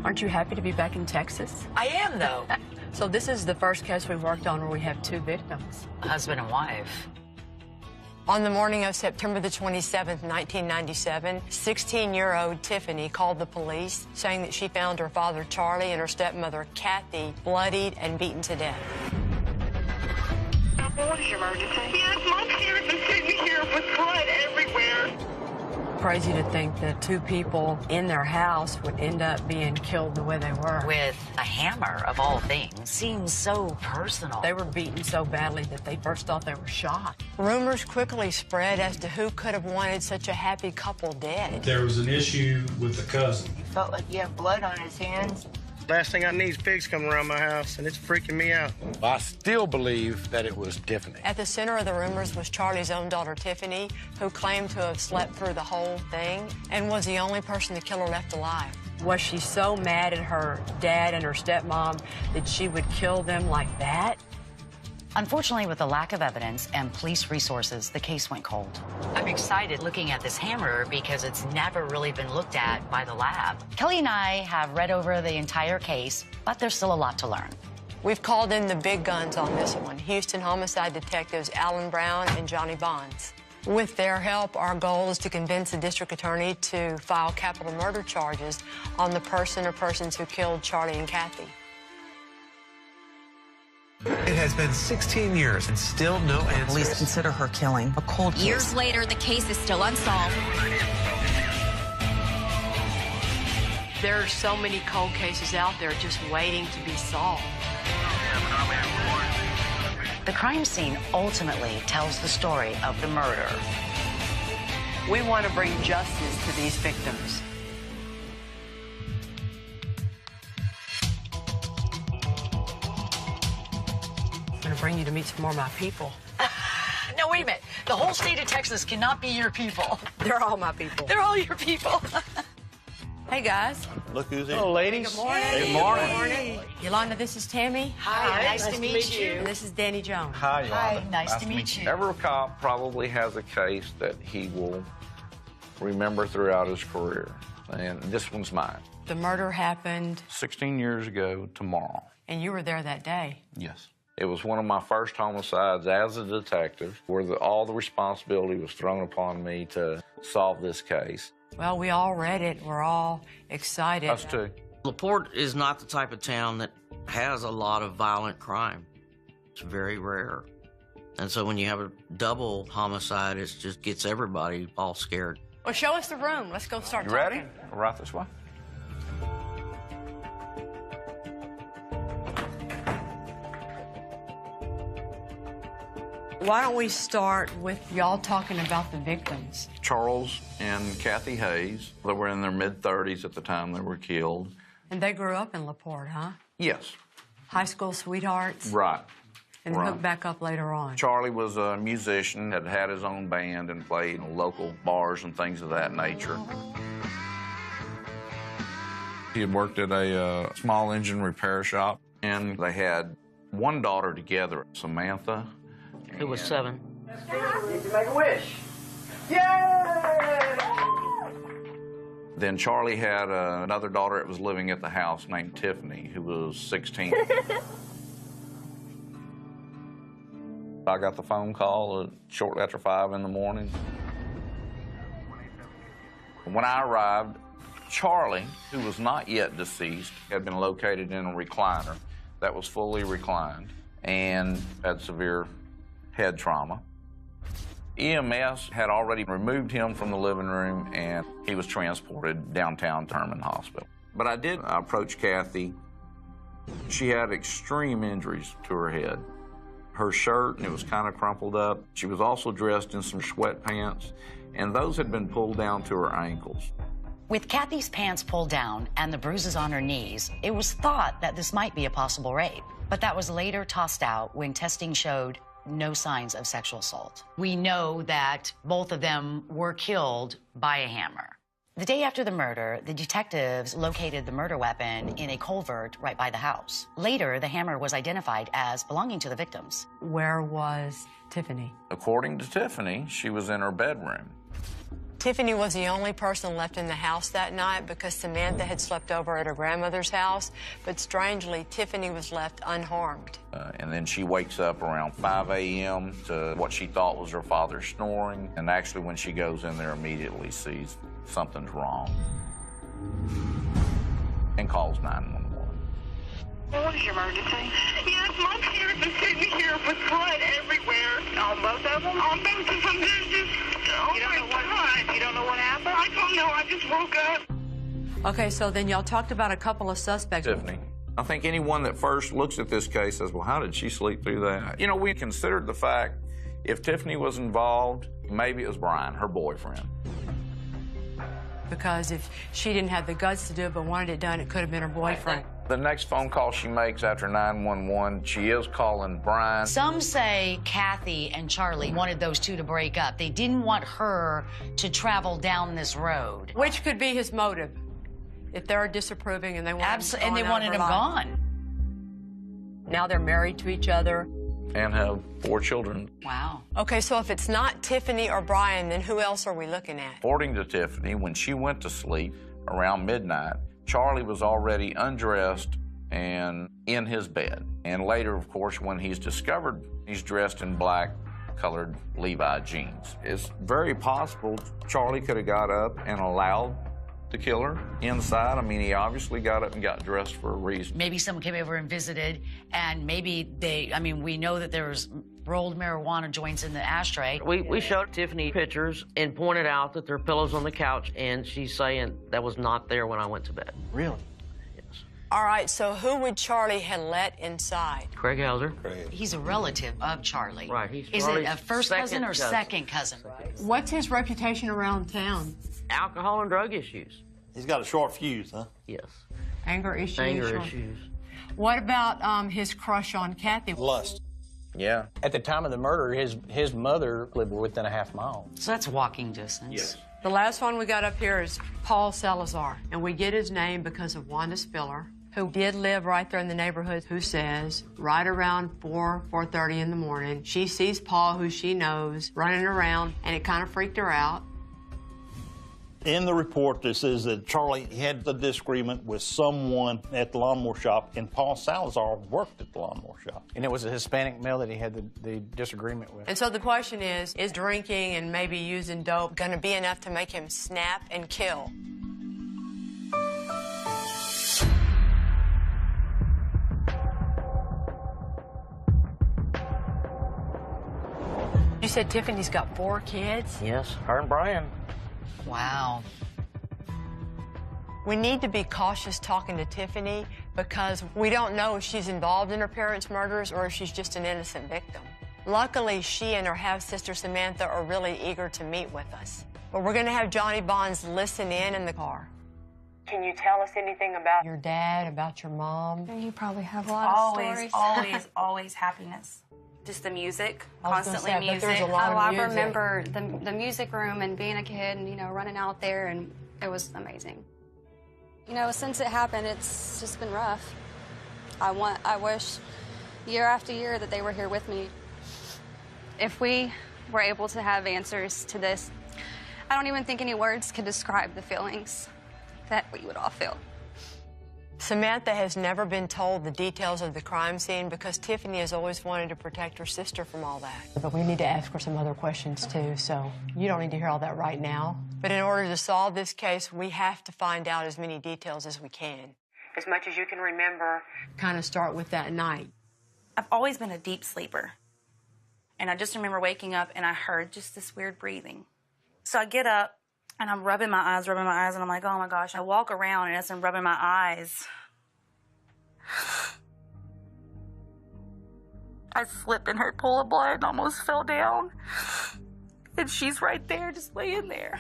Aren't you happy to be back in Texas? I am, though. So this is the first case we've worked on where we have 2 victims. Husband and wife. On the morning of September the 27th, 1997, 16-year-old Tiffany called the police, saying that she found her father, Charlie, and her stepmother, Kathy, bloodied and beaten to death. What is your emergency? Yes, my parents are sitting here with blood everywhere. Crazy to think that 2 people in their house would end up being killed the way they were. With a hammer, of all things. Seems so personal. They were beaten so badly that they first thought they were shot. Rumors quickly spread as to who could have wanted such a happy couple dead. There was an issue with the cousin. He felt like he had blood on his hands. Last thing I need is pigs coming around my house, and it's freaking me out. I still believe that it was Tiffany. At the center of the rumors was Charlie's own daughter, Tiffany, who claimed to have slept through the whole thing and was the only person the killer left alive. Was she so mad at her dad and her stepmom that she would kill them like that? Unfortunately, with the lack of evidence and police resources, the case went cold. I'm excited looking at this hammer because it's never really been looked at by the lab. Kelly and I have read over the entire case, but there's still a lot to learn. We've called in the big guns on this one, Houston homicide detectives Alan Brown and Johnny Bonds. With their help, our goal is to convince the district attorney to file capital murder charges on the person or persons who killed Charlie and Kathy. It has been 16 years and still no answers. Police consider her killing a cold case. Years later, the case is still unsolved. There are so many cold cases out there just waiting to be solved. The crime scene ultimately tells the story of the murder. We want to bring justice to these victims. I'm going to bring you to meet some more of my people. No, wait a minute. The whole state of Texas cannot be your people. They're all my people. They're all your people. Hey, guys. Look who's here. Hello, ladies. Good morning. Good morning. Good morning. Yolanda, this is Tammy. Hi, nice to meet you. And this is Danny Jones. Hi, Yolanda. Hi, nice to meet you. Every cop probably has a case that he will remember throughout his career, and this one's mine. The murder happened, 16 years ago tomorrow. and you were there that day. Yes. It was one of my first homicides as a detective, where all the responsibility was thrown upon me to solve this case. Well, we all read it. We're all excited. Us too. LaPorte is not the type of town that has a lot of violent crime. It's very rare. And so when you have a double homicide, it just gets everybody all scared. Well, show us the room. Let's go start You talking. ready? Right this way. Why don't we start with y'all talking about the victims? Charles and Kathy Hayes, they were in their mid-30s at the time they were killed. And they grew up in LaPorte, huh? Yes. High school sweethearts? Right. And right. hooked back up later on. Charlie was a musician, had had his own band and played in local bars and things of that nature. He had worked at a small engine repair shop, and they had one daughter together, Samantha. Who was 7. You can make a wish. Yay! Then Charlie had another daughter that was living at the house named Tiffany, who was 16. I got the phone call shortly after 5 in the morning. When I arrived, Charlie, who was not yet deceased, had been located in a recliner that was fully reclined and had severe head trauma. EMS had already removed him from the living room, and he was transported downtown to Herman Hospital. But I did approach Kathy. She had extreme injuries to her head. Her shirt, and it was kind of crumpled up. She was also dressed in some sweatpants, and those had been pulled down to her ankles. With Kathy's pants pulled down and the bruises on her knees, it was thought that this might be a possible rape. But that was later tossed out when testing showed no signs of sexual assault. We know that both of them were killed by a hammer. The day after the murder, the detectives located the murder weapon in a culvert right by the house. Later, the hammer was identified as belonging to the victims. Where was Tiffany? According to Tiffany, she was in her bedroom. Tiffany was the only person left in the house that night because Samantha had slept over at her grandmother's house, but strangely, Tiffany was left unharmed. And then she wakes up around 5 a.m. to what she thought was her father snoring, and actually when she goes in there immediately sees something's wrong and calls 911. What is your emergency? Yes, my parents are sitting here with blood everywhere. On both of them? On both of them. They're just, you don't know what? You don't know what happened? I don't know. I just woke up. Okay, so then y'all talked about a couple of suspects. Tiffany. I think anyone that first looks at this case says, well, how did she sleep through that? You know, we considered the fact if Tiffany was involved, maybe it was Brian, her boyfriend. Because if she didn't have the guts to do it but wanted it done, it could have been her boyfriend. The next phone call she makes after 911, she is calling Brian. Some say Kathy and Charlie wanted those two to break up. They didn't want her to travel down this road. Which could be his motive, if they're disapproving and they want him wanted him gone. Now they're married to each other. And have 4 children. Wow. Okay, so if it's not Tiffany or Brian, then who else are we looking at? According to Tiffany, when she went to sleep around midnight, Charlie was already undressed and in his bed. And later, of course, when he's discovered, he's dressed in black-colored Levi jeans. It's very possible Charlie could have got up and allowed the killer inside. I mean, he obviously got up and got dressed for a reason. Maybe someone came over and visited, and maybe we know that there was rolled marijuana joints in the ashtray. We showed Tiffany pictures and pointed out that there are pillows on the couch, and she's saying that was not there when I went to bed. Really? Yes. All right, so who would Charlie have let inside? Craig Hauser. He's a relative of Charlie. Right. He's Is it a first cousin or cousin. second cousin? What's his reputation around town? Alcohol and drug issues. He's got a short fuse, huh? Yes. Anger issues? Anger issues. What about his crush on Kathy? Lust. Yeah. At the time of the murder, his mother lived within a half mile. So that's walking distance. Yes. The last one we got up here is Paul Salazar, and we get his name because of Wanda Spiller, who did live right there in the neighborhood, who says right around 4:30 in the morning, she sees Paul, who she knows, running around, and it kind of freaked her out. In the report, it says that Charlie had the disagreement with someone at the lawnmower shop, and Paul Salazar worked at the lawnmower shop. And it was a Hispanic male that he had the disagreement with. And so the question is drinking and maybe using dope going to be enough to make him snap and kill? You said Tiffany's got 4 kids? Yes, her and Brian. Wow. We need to be cautious talking to Tiffany because we don't know if she's involved in her parents' murders or if she's just an innocent victim. Luckily, she and her half-sister Samantha are really eager to meet with us. But we're going to have Johnny Bonds listen in the car. Can you tell us anything about your dad, about your mom? You probably have a lot of stories. Always happiness. Just the music, constantly music. There's a lot of music. I remember the music room and being a kid and, running out there, and it was amazing. Since it happened, it's just been rough. I wish year after year that they were here with me. If we were able to have answers to this, I don't even think any words could describe the feelings that we would all feel. Samantha has never been told the details of the crime scene because Tiffany has always wanted to protect her sister from all that. But we need to ask her some other questions, too, so you don't need to hear all that right now. But in order to solve this case, we have to find out as many details as we can. As much as you can remember, kind of start with that night. I've always been a deep sleeper. And I just remember waking up and I heard just this weird breathing. So I get up and I'm rubbing my eyes, and I'm like, oh my gosh. I walk around and as I'm rubbing my eyes, I slipped in her pool of blood and almost fell down. And she's right there, just laying there.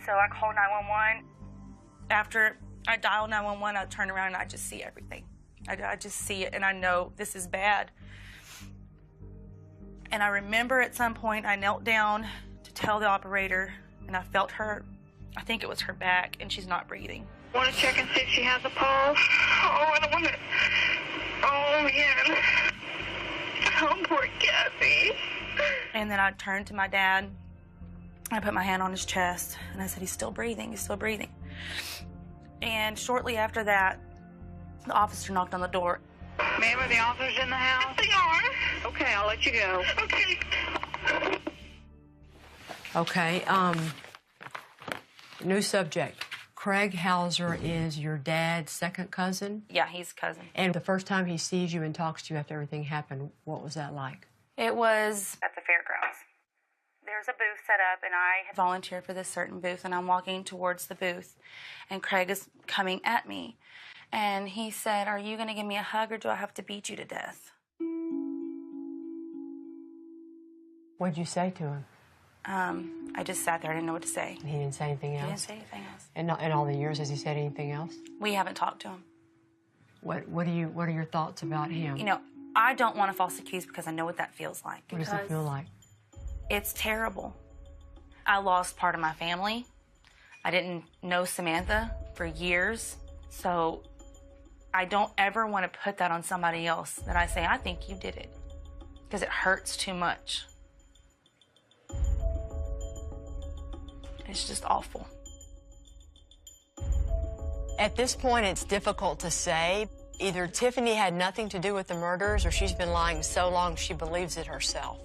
So I call 911. After I dial 911, I turn around and I just see everything. I just see it, and I know this is bad. And I remember at some point I knelt down to tell the operator, and I felt her, I think it was her back, and she's not breathing. Want to check and see if she has a pulse? Oh, I don't want to. Oh, man. Oh, poor Kathy. And then I turned to my dad. I put my hand on his chest, and I said, he's still breathing, he's still breathing. And shortly after that, the officer knocked on the door. Ma'am, are the officers in the house? Yes, they are. Okay, I'll let you go. Okay. Okay, new subject. Craig Hauser is your dad's second cousin? Yeah, he's cousin. And the first time he sees you and talks to you after everything happened, what was that like? It was at the fairgrounds. There's a booth set up, and I had volunteered for this certain booth, and I'm walking towards the booth, and Craig is coming at me. And he said, are you going to give me a hug, or do I have to beat you to death? What'd you say to him? I just sat there. I didn't know what to say. He didn't say anything else? He didn't say anything else. In all the years, has he said anything else? We haven't talked to him. What are your thoughts about him? You know, I don't want to false accuse because I know what that feels like. What does it feel like? It's terrible. I lost part of my family. I didn't know Samantha for years, so I don't ever want to put that on somebody else, that I say, I think you did it, because it hurts too much. It's just awful. At this point, it's difficult to say. Either Tiffany had nothing to do with the murders, or she's been lying so long she believes it herself.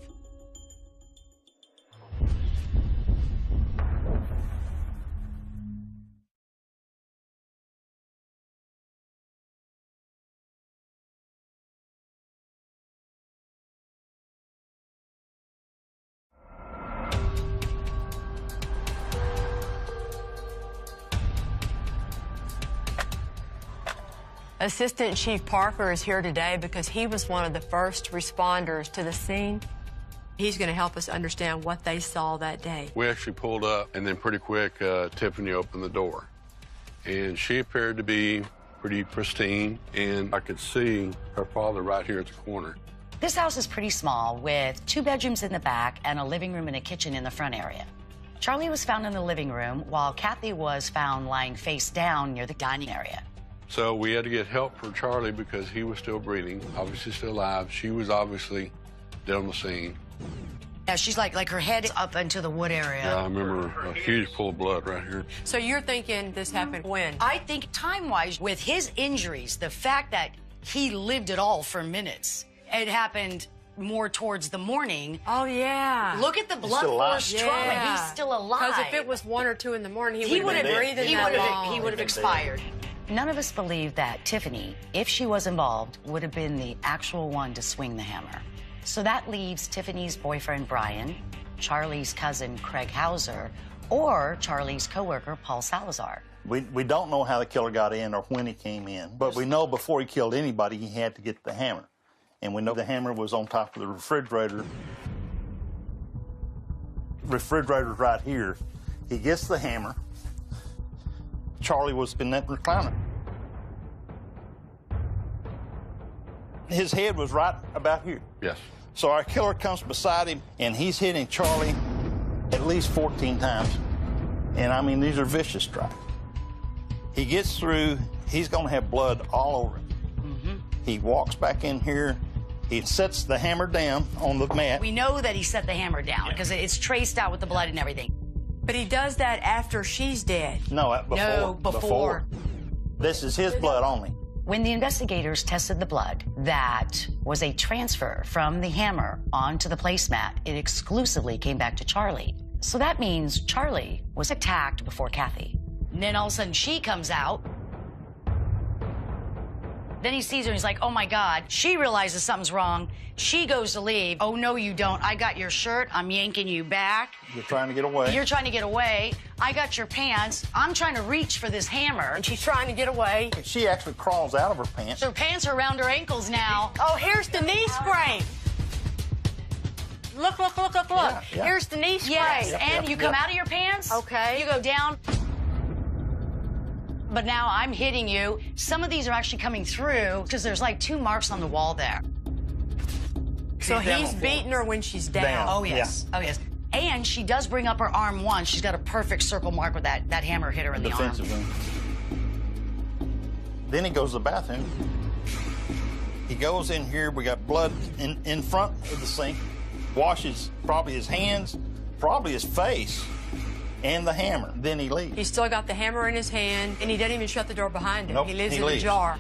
Assistant Chief Parker is here today because he was one of the first responders to the scene. He's going to help us understand what they saw that day. We actually pulled up, and then pretty quick, Tiffany opened the door. And she appeared to be pretty pristine, and I could see her father right here at the corner. This house is pretty small, with 2 bedrooms in the back and a living room and a kitchen in the front area. Charlie was found in the living room, while Kathy was found lying face down near the dining area. So we had to get help for Charlie because he was still breathing, obviously still alive. She was obviously dead on the scene. Yeah, she's like her head is up into the wood area. Yeah, I remember a huge pool of blood right here. So you're thinking this happened when? I think time-wise, with his injuries, the fact that he lived it all for minutes, it happened more towards the morning. Oh, yeah. Look at the blunt force trauma. He's still alive. Because if it was 1 or 2 in the morning, he would have been breathing that long. He would have expired. Dead. None of us believe that Tiffany, if she was involved, would have been the actual one to swing the hammer. So that leaves Tiffany's boyfriend, Brian, Charlie's cousin, Craig Hauser, or Charlie's coworker, Paul Salazar. We don't know how the killer got in or when he came in, but we know before he killed anybody, he had to get the hammer. And we know the hammer was on top of the refrigerator. Refrigerator's right here. He gets the hammer. Charlie was in that recliner. His head was right about here. Yes. So our killer comes beside him, and he's hitting Charlie at least 14 times. And, I mean, these are vicious strikes. He gets through. He's going to have blood all over him. Mm-hmm. He walks back in here. He sets the hammer down on the mat. We know that he set the hammer down because it's traced out with the blood and everything. But he does that after she's dead. No, before. No, before. This is his blood only. When the investigators tested the blood, that was a transfer from the hammer onto the placemat. It exclusively came back to Charlie. So that means Charlie was attacked before Kathy. And then all of a sudden she comes out. Then he sees her and he's like, oh my God. She realizes something's wrong. She goes to leave. Oh, no, you don't. I got your shirt. I'm yanking you back. You're trying to get away. You're trying to get away. I got your pants. I'm trying to reach for this hammer. And she's trying to get away. She actually crawls out of her pants. Her pants are around her ankles now. Oh, here's the knee spray. Look. Yeah. Here's the knee spray. Yes, and you come out of your pants. Okay. You go down. But now I'm hitting you. Some of these are actually coming through because there's like 2 marks on the wall there. So he's beating her when she's down. Oh, yes. Yeah. Oh, yes. And she does bring up her arm once. She's got a perfect circle mark where that hammer hit her in the arm. Then he goes to the bathroom. He goes in here, we got blood in front of the sink, washes probably his hands, probably his face, and the hammer. Then he leaves. He's still got the hammer in his hand, and he doesn't even shut the door behind him. Nope, he lives he in leaves. a jar.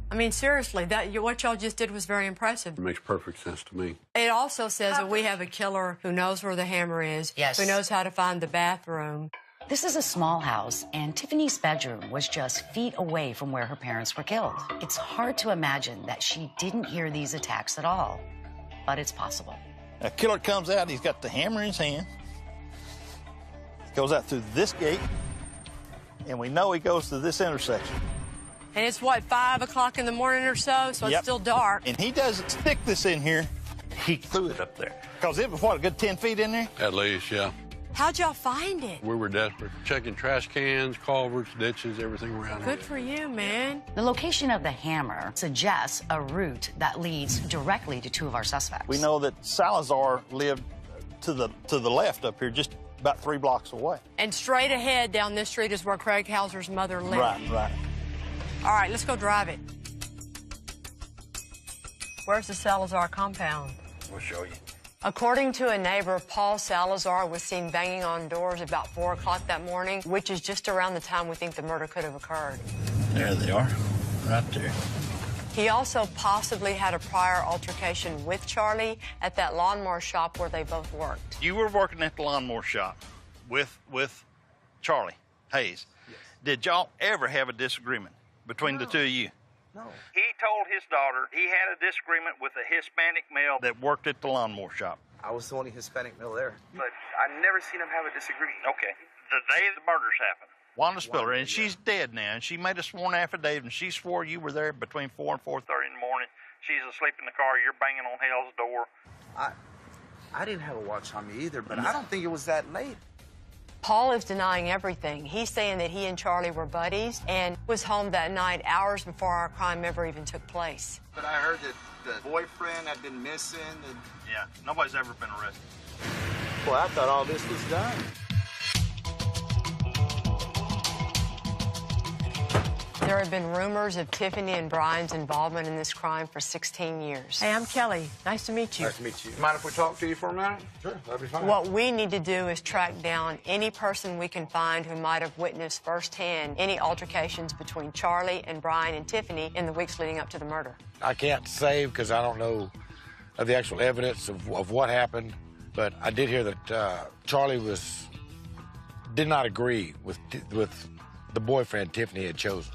I mean, seriously, what y'all just did was very impressive. It makes perfect sense to me. It also says that we have a killer who knows where the hammer is, Yes. who knows how to find the bathroom. This is a small house, and Tiffany's bedroom was just feet away from where her parents were killed. It's hard to imagine that she didn't hear these attacks at all, but it's possible. A killer comes out, he's got the hammer in his hand, goes out through this gate, and we know he goes to this intersection. And it's, what, 5 o'clock in the morning or so, so Yep. it's still dark. And he doesn't stick this in here, he threw it up there. Because it was, what, a good 10 feet in there? At least, yeah. How'd y'all find it? We were desperate. Checking trash cans, culverts, ditches, everything around Good here. for you, man. The location of the hammer suggests a route that leads directly to two of our suspects. We know that Salazar lived to the left up here, just about 3 blocks away. And straight ahead down this street is where Craig Hauser's mother lived. Right. All right, let's go drive it. Where's the Salazar compound? We'll show you. According to a neighbor, Paul Salazar was seen banging on doors about 4 o'clock that morning, which is just around the time we think the murder could have occurred. There they are, right there. He also possibly had a prior altercation with Charlie at that lawnmower shop where they both worked. You were working at the lawnmower shop with Charlie Hayes. Yes. Did y'all ever have a disagreement between the two of you? No. He told his daughter he had a disagreement with a Hispanic male that worked at the lawnmower shop. I was the only Hispanic male there. But I never seen him have a disagreement. Okay. The day the murders happened. Wanda Spiller, and she's dead now, and she made a sworn affidavit, and she swore you were there between 4 and 4:30 in the morning. She's asleep in the car. You're banging on Hale's door. I didn't have a watch on me either, but I don't think it was that late. Paul is denying everything. He's saying that he and Charlie were buddies and was home that night hours before our crime ever even took place. But I heard that the boyfriend had been missing. And... Yeah, nobody's ever been arrested. Well, I thought all this was done. There have been rumors of Tiffany and Brian's involvement in this crime for 16 years. Hey, I'm Kelly. Nice to meet you. Nice to meet you. Mind if we talk to you for a minute? Sure, that'd be fine. What we need to do is track down any person we can find who might have witnessed firsthand any altercations between Charlie and Brian and Tiffany in the weeks leading up to the murder. I can't say because I don't know of the actual evidence of what happened, but I did hear that Charlie did not agree with the boyfriend Tiffany had chosen.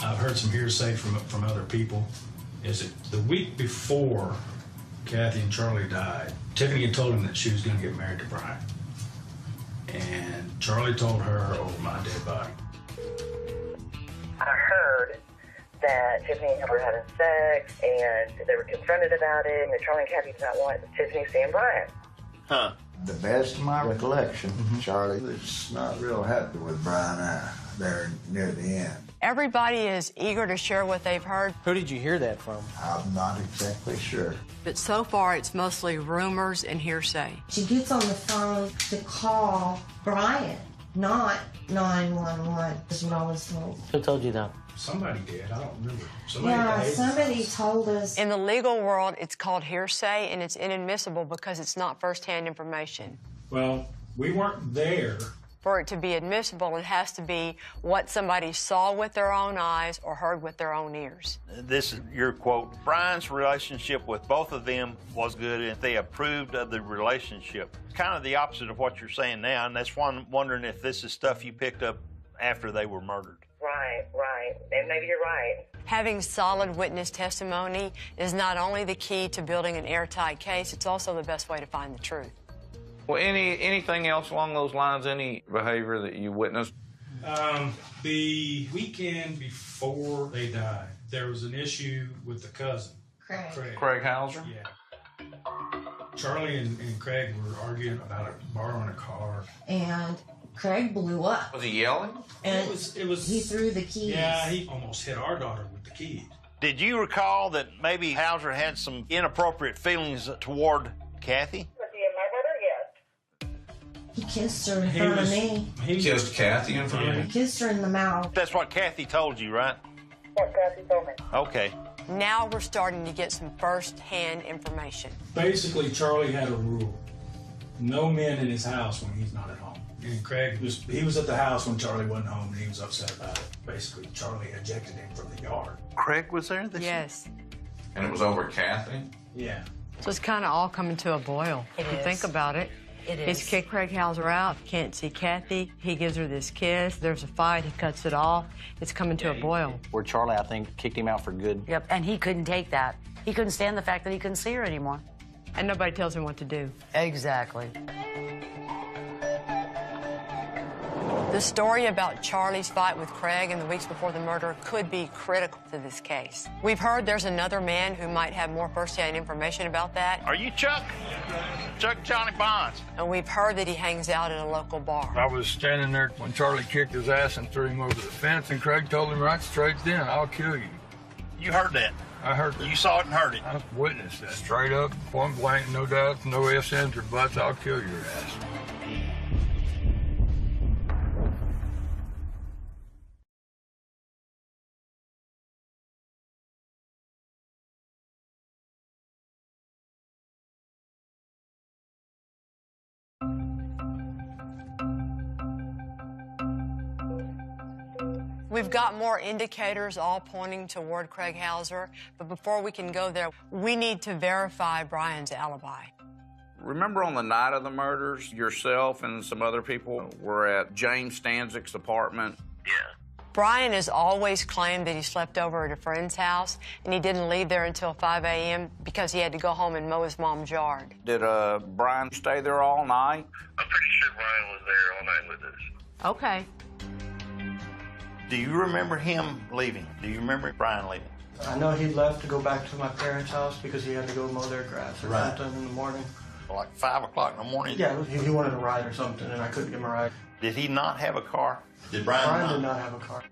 I've heard some hearsay from other people. Is it the week before Kathy and Charlie died, Tiffany had told him that she was going to get married to Brian. And Charlie told her over my dead body. I heard that Tiffany and him were having sex and they were confronted about it, and that Charlie and Kathy did not want Tiffany seeing Brian. Huh. The best of my recollection, Charlie was not real happy with Brian there near the end. Everybody is eager to share what they've heard. Who did you hear that from? I'm not exactly sure. But so far, it's mostly rumors and hearsay. She gets on the phone to call Brian, not 911, is what I was told. Who told you that? Somebody did. I don't remember. Somebody told us. In the legal world, it's called hearsay, and it's inadmissible because it's not firsthand information. Well, we weren't there. For it to be admissible, it has to be what somebody saw with their own eyes or heard with their own ears. This is your quote. Brian's relationship with both of them was good, and they approved of the relationship. Kind of the opposite of what you're saying now, and that's why I'm wondering if this is stuff you picked up after they were murdered. Right. And maybe you're right. Having solid witness testimony is not only the key to building an airtight case, it's also the best way to find the truth. Well, anything else along those lines? Any behavior that you witnessed? The weekend before they died, there was an issue with the cousin. Craig Hauser? Yeah. Charlie and Craig were arguing about borrowing a car. And Craig blew up. Was he yelling? And it was, he threw the keys. Yeah, he almost hit our daughter with the keys. Did you recall that maybe Hauser had some inappropriate feelings toward Kathy? He kissed her in front of me. He kissed Kathy in front of me. He kissed her in the mouth. That's what Kathy told you, right? What Kathy told me. Okay. Now we're starting to get some first-hand information. Basically, Charlie had a rule. No men in his house when he's not at home. And Craig he was at the house when Charlie wasn't home, and he was upset about it. Basically, Charlie ejected him from the yard. Craig was there this Yes. And it was over Kathy? Yeah. So it's kind of all coming to a boil. It If you is. think about it. It He's is. kicked Craig Hauser out, can't see Kathy. He gives her this kiss. There's a fight, he cuts it off. It's coming to a boil. Where Charlie, I think, kicked him out for good. Yep, and he couldn't take that. He couldn't stand the fact that he couldn't see her anymore. And nobody tells him what to do. Exactly. The story about Charlie's fight with Craig in the weeks before the murder could be critical to this case. We've heard there's another man who might have more first-hand information about that. Are you Chuck? Chuck Johnny Bonds. And we've heard that he hangs out at a local bar. I was standing there when Charlie kicked his ass and threw him over the fence, and Craig told him right straight then, "I'll kill you." You heard that? I heard that. You saw it and heard it? I witnessed that. Straight up, point blank, no doubts, no ifs, ands, or buts, I'll kill your ass. We've got more indicators all pointing toward Craig Hauser, but before we can go there, we need to verify Brian's alibi. Remember on the night of the murders, yourself and some other people were at James Stanzik's apartment? Yeah. Brian has always claimed that he slept over at a friend's house, and he didn't leave there until 5 a.m. because he had to go home and mow his mom's yard. Did Brian stay there all night? I'm pretty sure Brian was there all night with us. Okay. Do you remember him leaving? Do you remember Brian leaving? I know he left to go back to my parents' house because he had to go mow their grass or Right. something in the morning. Like 5 o'clock in the morning? Yeah, he wanted a ride or something, and I couldn't give him a ride. Did he not have a car? Did Brian did not have a car.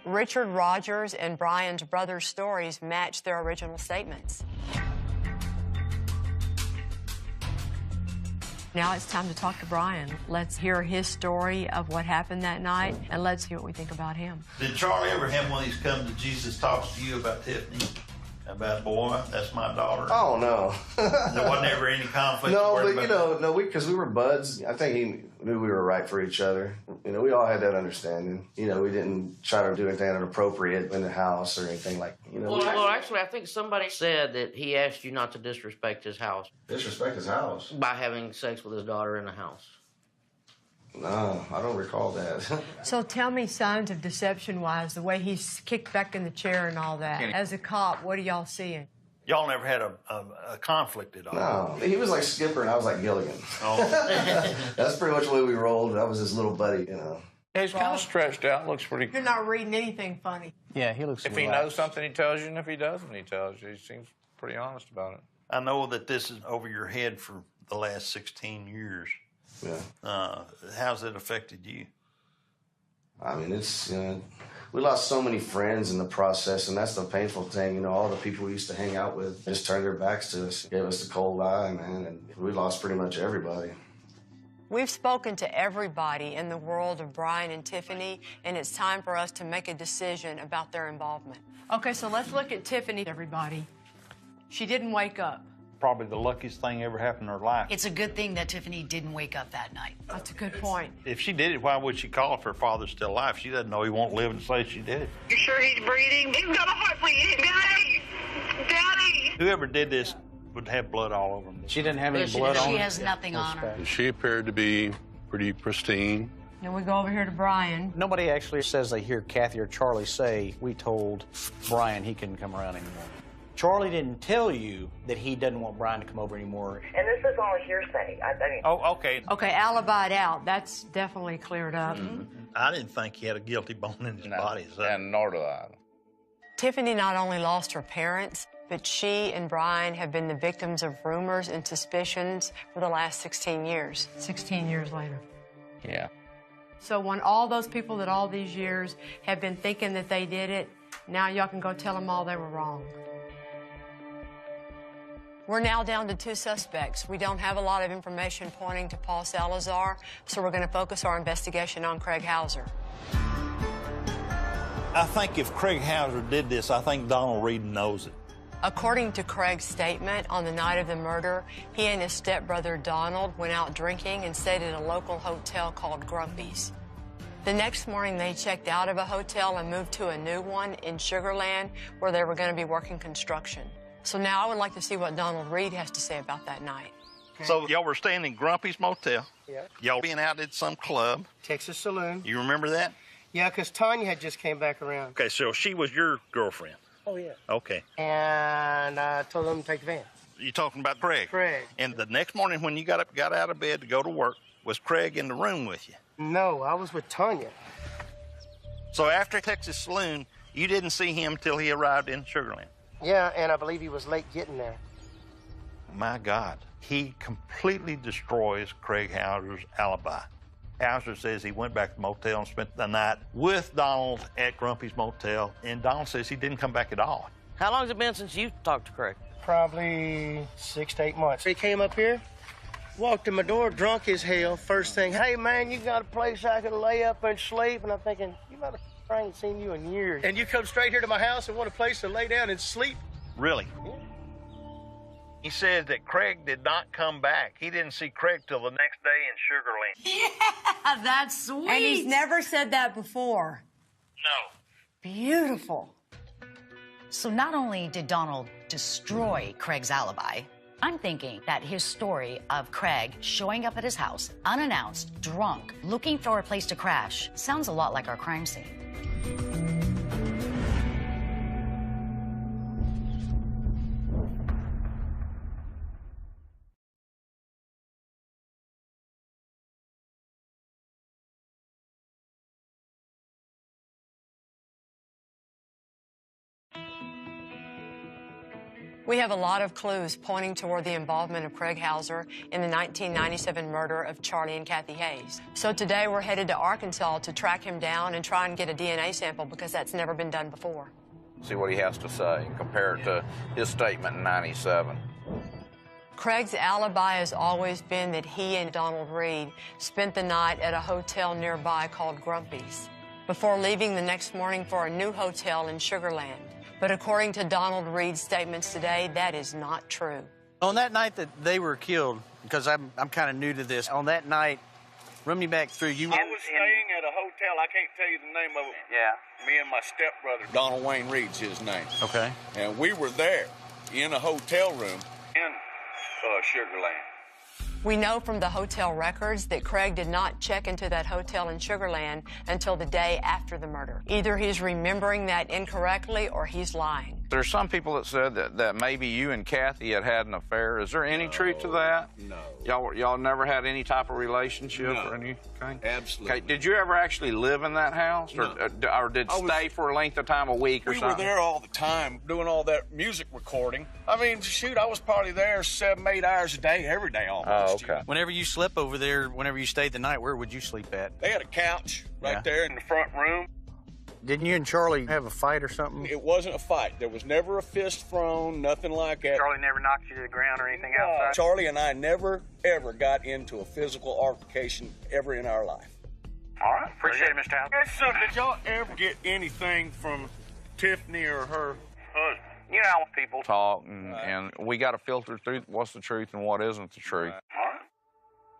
Richard Rogers and Brian's brother's stories match their original statements. Now it's time to talk to Brian. Let's hear his story of what happened that night, and let's see what we think about him. Did Charlie ever have one of these come to Jesus talks to you about Tiffany? About, boy, that's my daughter? Oh, no. There wasn't ever any conflict? No, worried but, about no, because we were buds. I think he knew we were right for each other. We all had that understanding. We didn't try to do anything inappropriate in the house or anything like, Well, actually, I think somebody said that he asked you not to disrespect his house. Disrespect his house? By having sex with his daughter in the house. No, I don't recall that. So tell me signs of deception-wise, the way he's kicked back in the chair and all that. As a cop, what are y'all seeing? Y'all never had a conflict at all? No, he was like Skipper and I was like Gilligan. Oh. That's pretty much the way we rolled. That was his little buddy, Yeah, he's kind of stretched out, looks pretty... You're not reading anything funny. Yeah, he looks If he knows something, he tells you, and if he doesn't, he tells you. He seems pretty honest about it. I know that this is over your head for the last 16 years. Yeah. How's it affected you? I mean, we lost so many friends in the process, and that's the painful thing. All the people we used to hang out with just turned their backs to us, gave us the cold eye, man, and we lost pretty much everybody. We've spoken to everybody in the world of Brian and Tiffany, and it's time for us to make a decision about their involvement. Okay, so let's look at Tiffany, everybody. She didn't wake up. Probably the luckiest thing ever happened in her life. It's a good thing that Tiffany didn't wake up that night. That's a good point. If she did it, why would she call if her father's still alive? She doesn't know he won't live and say she did it. You sure he's breathing? He's got a heart bleeding. Daddy! Daddy! Whoever did this would have blood all over him. She didn't have any She blood on her. She has nothing on her. She appeared to be pretty pristine. Now we go over here to Brian. Nobody actually says they hear Kathy or Charlie say, "We told Brian he couldn't come around anymore." Charlie didn't tell you that he doesn't want Brian to come over anymore. And this is all hearsay. I mean, Oh, okay. Okay, alibied out. That's definitely cleared up. I didn't think he had a guilty bone in his body. So. And nor do I. Tiffany not only lost her parents, but she and Brian have been the victims of rumors and suspicions for the last 16 years. 16 years later. Yeah. So when all those people that all these years have been thinking that they did it, now y'all can go tell them all they were wrong. We're now down to 2 suspects. We don't have a lot of information pointing to Paul Salazar, so we're going to focus our investigation on Craig Hauser. I think if Craig Hauser did this, I think Donald Reed knows it. According to Craig's statement, on the night of the murder, he and his stepbrother Donald went out drinking and stayed at a local hotel called Grumpy's. The next morning, they checked out of a hotel and moved to a new one in Sugar Land, where they were going to be working construction. So now I would like to see what Donald Reed has to say about that night. Okay. So y'all were staying in Grumpy's Motel. Yeah. Y'all being out at some club. Texas Saloon. You remember that? Yeah, because Tanya had just came back around. Okay, so she was your girlfriend. Oh, yeah. Okay. And I told them to take the van. You're talking about Craig? Craig. And the next morning when you got out of bed to go to work, was Craig in the room with you? No, I was with Tanya. So after Texas Saloon, you didn't see him till he arrived in Sugar Land? Yeah, and I believe he was late getting there. My God. He completely destroys Craig Hauser's alibi. Hauser says he went back to the motel and spent the night with Donald at Grumpy's Motel, and Donald says he didn't come back at all. How long has it been since you talked to Craig? Probably 6 to 8 months. He came up here, walked in my door, drunk as hell. First thing, hey, man, you got a place I can lay up and sleep? And I'm thinking, you motherfucker, I ain't seen you in years. And you come straight here to my house and want a place to lay down and sleep? Really? Yeah. He said that Craig did not come back. He didn't see Craig till the next day in Sugar Land. Yeah, that's sweet. And he's never said that before. No. Beautiful. So not only did Donald destroy Craig's alibi, I'm thinking that his story of Craig showing up at his house, unannounced, drunk, looking for a place to crash, sounds a lot like our crime scene. We have a lot of clues pointing toward the involvement of Craig Hauser in the 1997 murder of Charlie and Kathy Hayes. So today we're headed to Arkansas to track him down and try and get a DNA sample because that's never been done before. See what he has to say and compare it to his statement in 97. Craig's alibi has always been that he and Donald Reed spent the night at a hotel nearby called Grumpy's before leaving the next morning for a new hotel in Sugar Land. But according to Donald Reed's statements today, that is not true. On that night that they were killed, because I'm kind of new to this, on that night, run me back through. You I was staying at a hotel. I can't tell you the name of it. Yeah. Me and my stepbrother. Donald Wayne Reed's his name. Okay. And we were there in a hotel room in Sugar Land. We know from the hotel records that Craig did not check into that hotel in Sugar Land until the day after the murder. Either he's remembering that incorrectly or he's lying. There's some people that said that maybe you and Kathy had an affair. Is there any truth to that? No. Y'all never had any type of relationship or anything? Absolutely. Okay. Did you ever actually live in that house, No. or did stay for a length of time, a week or We something? were there all the time doing all that music recording. I mean, shoot, I was probably there 7, 8 hours a day, every day almost. Oh, okay. Whenever you slept over there, whenever you stayed the night, where would you sleep at? They had a couch right Yeah. there in the front room. Didn't you and Charlie have a fight or something? It wasn't a fight. There was never a fist thrown, nothing like that. Charlie never knocked you to the ground or anything No, outside? Charlie and I never, ever got into a physical altercation ever in our life. All right. Appreciate it, Mr. Hauser. So, did y'all ever get anything from Tiffany or her husband? You know how people Talk, and we got to filter through what's the truth and what isn't the truth.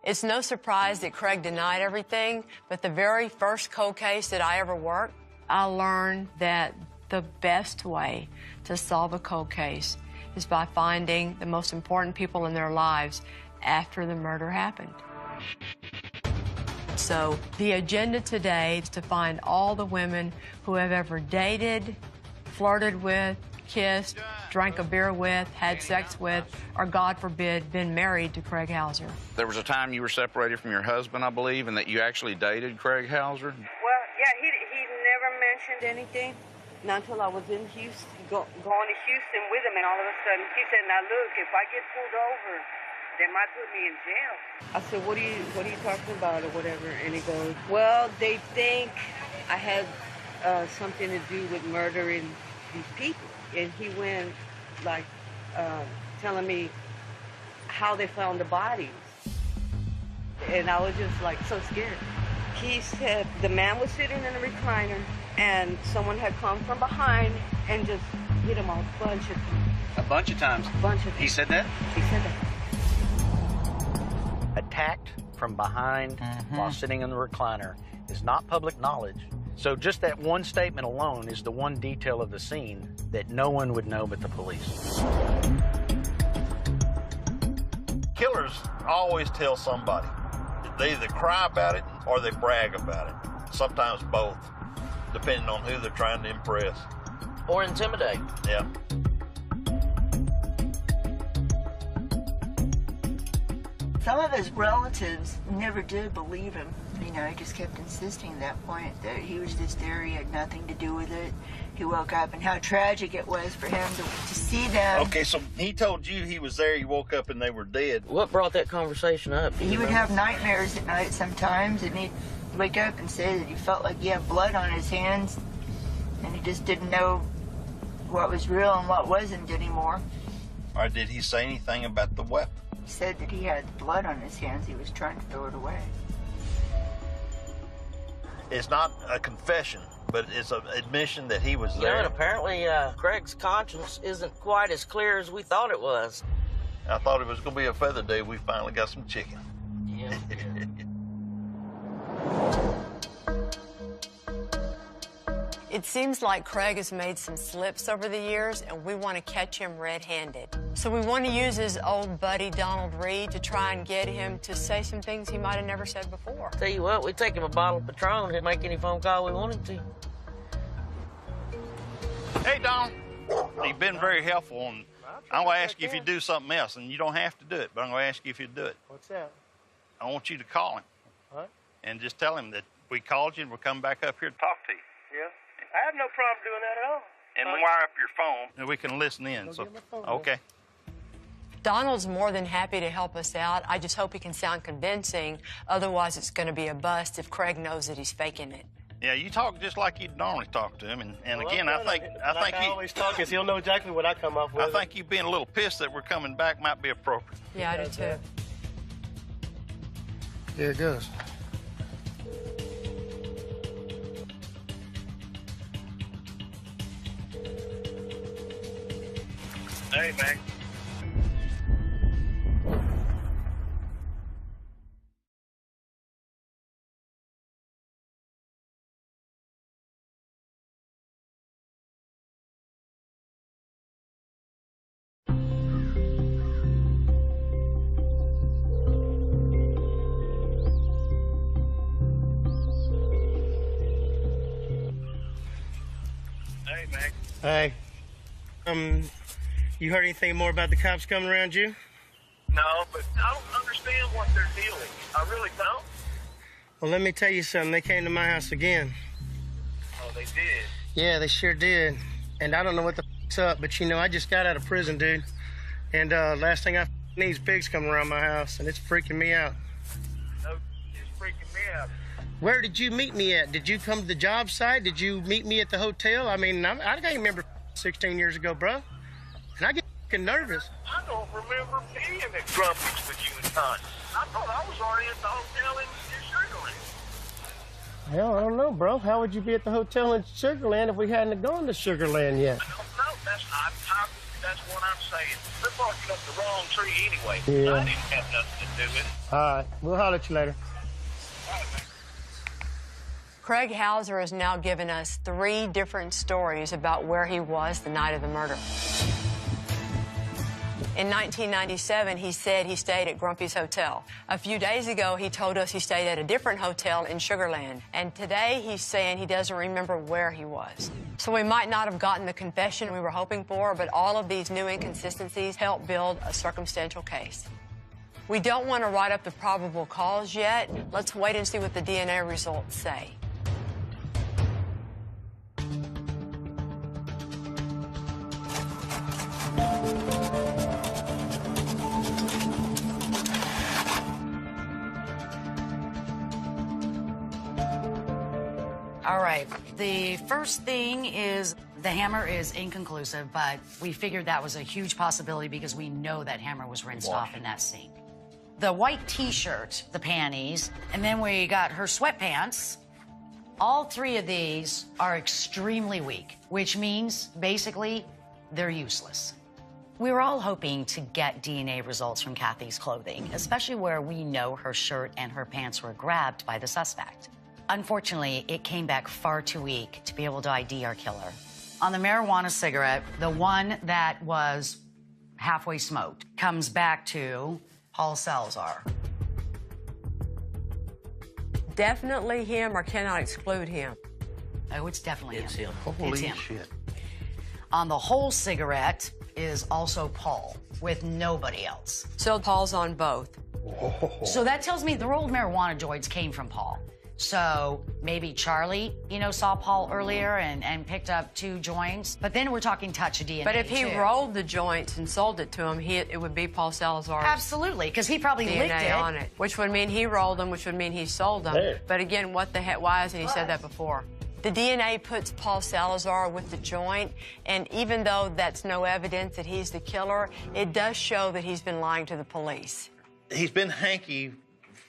It's no surprise that Craig denied everything, but the very first cold case that I ever worked, I learned that the best way to solve a cold case is by finding the most important people in their lives after the murder happened. So the agenda today is to find all the women who have ever dated, flirted with, kissed, drank a beer with, had sex with, or God forbid, been married to Craig Hauser. There was a time you were separated from your husband, I believe, and that you actually dated Craig Hauser. Well, yeah, he never mentioned anything. Not until I was in Houston, going to Houston with him, and all of a sudden he said, "Now look, if I get pulled over, they might put me in jail." I said, "What are you talking about, or whatever?" And he goes, "Well, they think I had something to do with murdering these people." And he went like telling me how they found the bodies. And I was just like so scared. He said the man was sitting in a recliner and someone had come from behind and just hit him a bunch of times. A bunch of times? A bunch of times. He said that? He said that. Attacked from behind while sitting in the recliner is not public knowledge. So just that one statement alone is the one detail of the scene that no one would know but the police. Killers always tell somebody. They either cry about it or they brag about it. Sometimes both, depending on who they're trying to impress. Or intimidate. Yeah. Some of his relatives never did believe him. You know, he just kept insisting at that point that he was just there, he had nothing to do with it. He woke up and how tragic it was for him to see them. Okay, so he told you he was there, he woke up and they were dead. What brought that conversation up? He would have nightmares at night sometimes, and he'd wake up and say that he felt like he had blood on his hands, and he just didn't know what was real and what wasn't anymore. Or did he say anything about the weapon? He said that he had blood on his hands, he was trying to throw it away. It's not a confession, but it's an admission that he was You there. know, and apparently Craig's conscience isn't quite as clear as we thought it was. I thought it was going to be a feather day. We finally got some chicken. Yeah. It seems like Craig has made some slips over the years, and we want to catch him red-handed. So we want to use his old buddy Donald Reed to try and get him to say some things he might have never said before. Tell you what, we'd take him a bottle of Patron and make any phone call we wanted to. Hey, Don. You've been very helpful, and I'm going to ask you if you do something else, and you don't have to do it, but I'm going to ask you if you do it. What's that? I want you to call him. What? And just tell him that we called you and we'll come back up here to talk to you. Yeah. I have no problem doing that at all. And wire up your phone, and we can listen in. So, okay. Donald's more than happy to help us out. I just hope he can sound convincing. Otherwise, it's going to be a bust if Craig knows that he's faking it. Yeah, you talk just like you'd normally talk to him, and Well, again, I think I always talk is he'll know exactly what I come up with. I think you being a little pissed that we're coming back might be appropriate. Yeah, I do too. Here it goes. Hey, man. Hey, man. Hey. You heard anything more about the cops coming around you? No, but I don't understand what they're dealing. I really don't. Well, let me tell you something. They came to my house again. Oh, they did? Yeah, they sure did. And I don't know what the f***'s up, but you know, I just got out of prison, dude. And last thing I need is pigs coming around my house, and it's freaking me out. No, it's freaking me out. Where did you meet me at? Did you come to the job site? Did you meet me at the hotel? I mean, I can't remember 16 years ago, bro. And I get f***ing nervous. I don't remember being at Grumpy's with you and Tanya. I thought I was already at the hotel in Sugarland. Hell, I don't know, bro. How would you be at the hotel in Sugarland if we hadn't gone to Sugarland yet? I don't know. That's what I'm saying. They're barking up the wrong tree anyway. Yeah. I didn't have nothing to do with it. All right. We'll holler at you later. Craig Hauser has now given us 3 different stories about where he was the night of the murder. In 1997, he said he stayed at Grumpy's Hotel. A few days ago, he told us he stayed at a different hotel in Sugarland. And today, he's saying he doesn't remember where he was. So we might not have gotten the confession we were hoping for, but all of these new inconsistencies help build a circumstantial case. We don't want to write up the probable cause yet. Let's wait and see what the DNA results say. All right. The first thing is The hammer is inconclusive, but we figured that was a huge possibility because we know that hammer was rinsed off in that sink. The white T-shirt, the panties, and then we got her sweatpants. All three of these are extremely weak, which means basically they're useless. We were all hoping to get DNA results from Kathy's clothing, especially where we know her shirt and her pants were grabbed by the suspect. Unfortunately, it came back far too weak to be able to ID our killer. On the marijuana cigarette, the one that was halfway smoked comes back to Paul Salazar. Definitely him or cannot exclude him? Oh, it's definitely It's him. It's Holy him. shit. On the whole cigarette is also Paul, with nobody else. So Paul's on both. So that tells me the rolled marijuana joints came from Paul. So maybe Charlie, saw Paul earlier and picked up 2 joints. But then we're talking touch of DNA. But if he too. rolled the joints and sold it to him, it would be Paul Salazar's Absolutely, because he probably licked DNA it. on it, which would mean he rolled them, which would mean he sold them. There. But again, what the heck? Why hasn't he said that before? The DNA puts Paul Salazar with the joint, and even though that's no evidence that he's the killer, it does show that he's been lying to the police. He's been hanky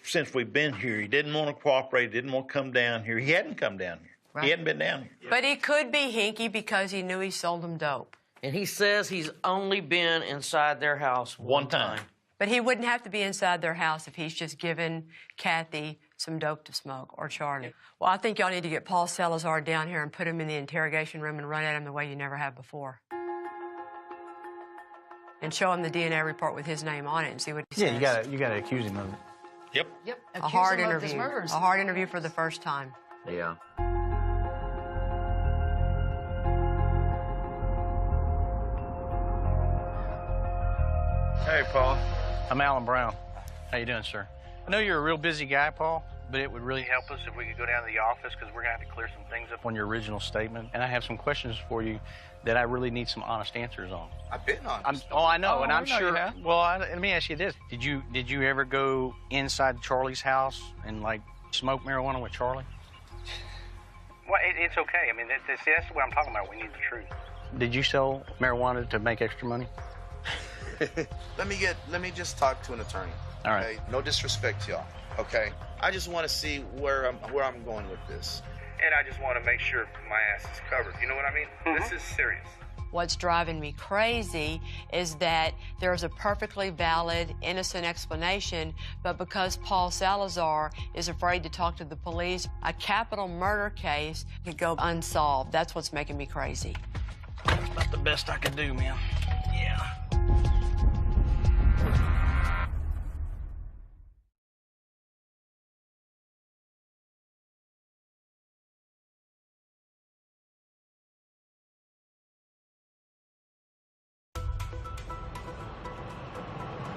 since we've been here. He didn't want to cooperate, didn't want to come down here. He hadn't come down here. Right. He hadn't been down here. But he could be hinky because he knew he sold them dope. And he says he's only been inside their house one time. But he wouldn't have to be inside their house if he's just given Kathy some dope to smoke, or Charlie. Well, I think y'all need to get Paul Salazar down here and put him in the interrogation room and run at him the way you never have before. And show him the DNA report with his name on it and see what he says. Yeah, you gotta accuse him of it. Yep. Yep. A Accuse hard him of his interview. murders. A hard interview for the first time. Yeah. Hey, Paul. I'm Alan Brown. How you doing, sir? I know you're a real busy guy, Paul, but it would really help us if we could go down to the office because we're going to have to clear some things up on your original statement. And I have some questions for you that I really need some honest answers on. I've been honest. I know, Oh, and I'm I know you sure. have. Well, let me ask you this: Did you ever go inside Charlie's house and smoke marijuana with Charlie? Well, it's okay. I mean, that's what I'm talking about. We need the truth. Did you sell marijuana to make extra money? Let me just talk to an attorney. All right. Okay? No disrespect to y'all. Okay. I just want to see where I'm going with this. And I just want to make sure my ass is covered. You know what I mean? This is serious. What's driving me crazy is that there's a perfectly valid, innocent explanation, but because Paul Salazar is afraid to talk to the police, a capital murder case could go unsolved. That's what's making me crazy. That's about the best I could do, man. Yeah.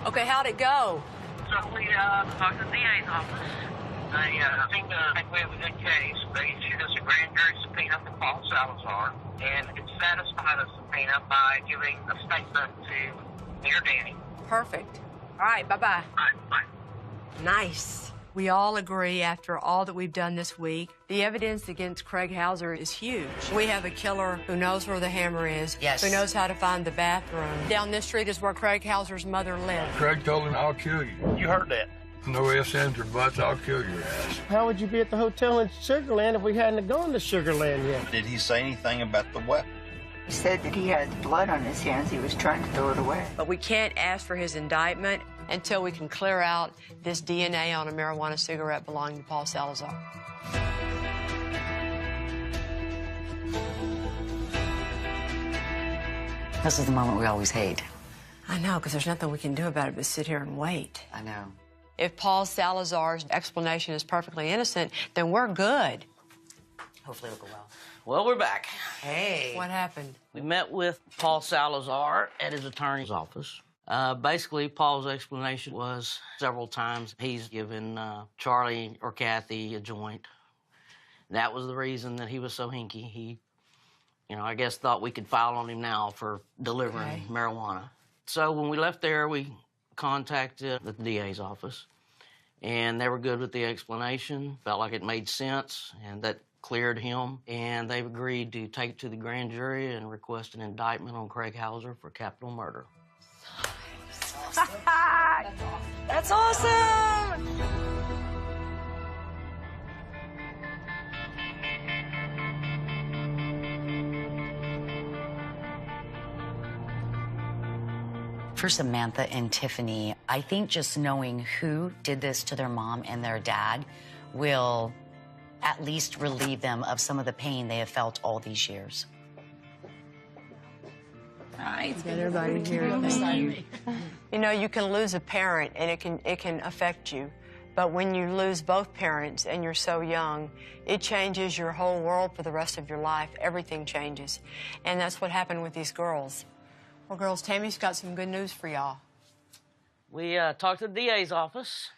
Okay, how'd it go? So we talked to the DA's office. I think we have a good case. They issued us a grand jury subpoena for Paul Salazar, and it satisfied the subpoena by giving a statement to Mayor Danny. Perfect. All right, bye-bye. All right, bye. Nice. We all agree after all that we've done this week, the evidence against Craig Hauser is huge. We have a killer who knows where the hammer is, Yes. who knows how to find the bathroom. Down this street is where Craig Hauser's mother lived. Craig told him, I'll kill you. You heard that. No ifs, ands, or buts, I'll kill your ass. How would you be at the hotel in Sugarland if we hadn't gone to Sugarland yet? Did he say anything about the weapon? He said that he had blood on his hands. He was trying to throw it away. But we can't ask for his indictment until we can clear out this DNA on a marijuana cigarette belonging to Paul Salazar. This is the moment we always hate. I know, because there's nothing we can do about it but sit here and wait. I know. If Paul Salazar's explanation is perfectly innocent, then we're good. Hopefully it'll go well. Well, we're back. Hey. What happened? We met with Paul Salazar at his attorney's office. Basically, Paul's explanation was several times he's given Charlie or Kathy a joint. That was the reason that he was so hinky. He, I guess thought we could file on him now for delivering marijuana. So when we left there, we contacted the DA's office, and they were good with the explanation, felt like it made sense, and that cleared him, and they've agreed to take it to the grand jury and request an indictment on Craig Hauser for capital murder. That's awesome! For Samantha and Tiffany, I think just knowing who did this to their mom and their dad will at least relieve them of some of the pain they have felt all these years. Right. Get everybody here. You know, you can lose a parent and it can affect you. But when you lose both parents and you're so young, it changes your whole world for the rest of your life. Everything changes. And that's what happened with these girls. Well, girls, Tammy's got some good news for y'all. We talked to the DA's office,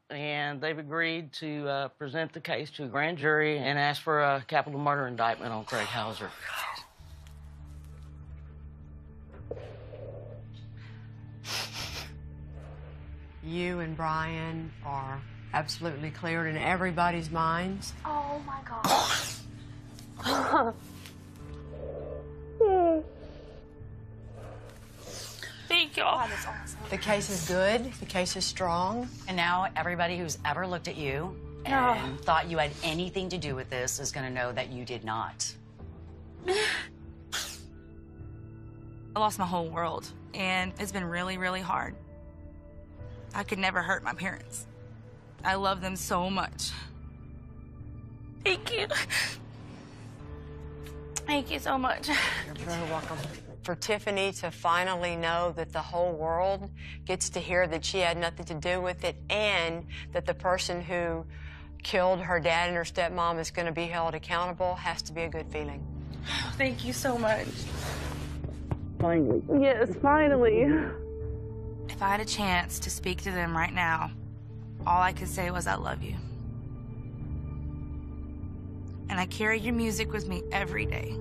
and they've agreed to present the case to a grand jury and ask for a capital murder indictment on Craig Hauser. You and Brian are absolutely cleared in everybody's minds. Oh my God. Thank you. Oh, that's awesome. The case is good. The case is strong. And now everybody who's ever looked at you and thought you had anything to do with this is going to know that you did not. I lost my whole world, and it's been really, really hard. I could never hurt my parents. I love them so much. Thank you. Thank you so much. You're very welcome. For Tiffany to finally know that the whole world gets to hear that she had nothing to do with it and that the person who killed her dad and her stepmom is going to be held accountable has to be a good feeling. Thank you so much. Finally. Yes, finally. If I had a chance to speak to them right now, all I could say was, I love you. And I carry your music with me every day.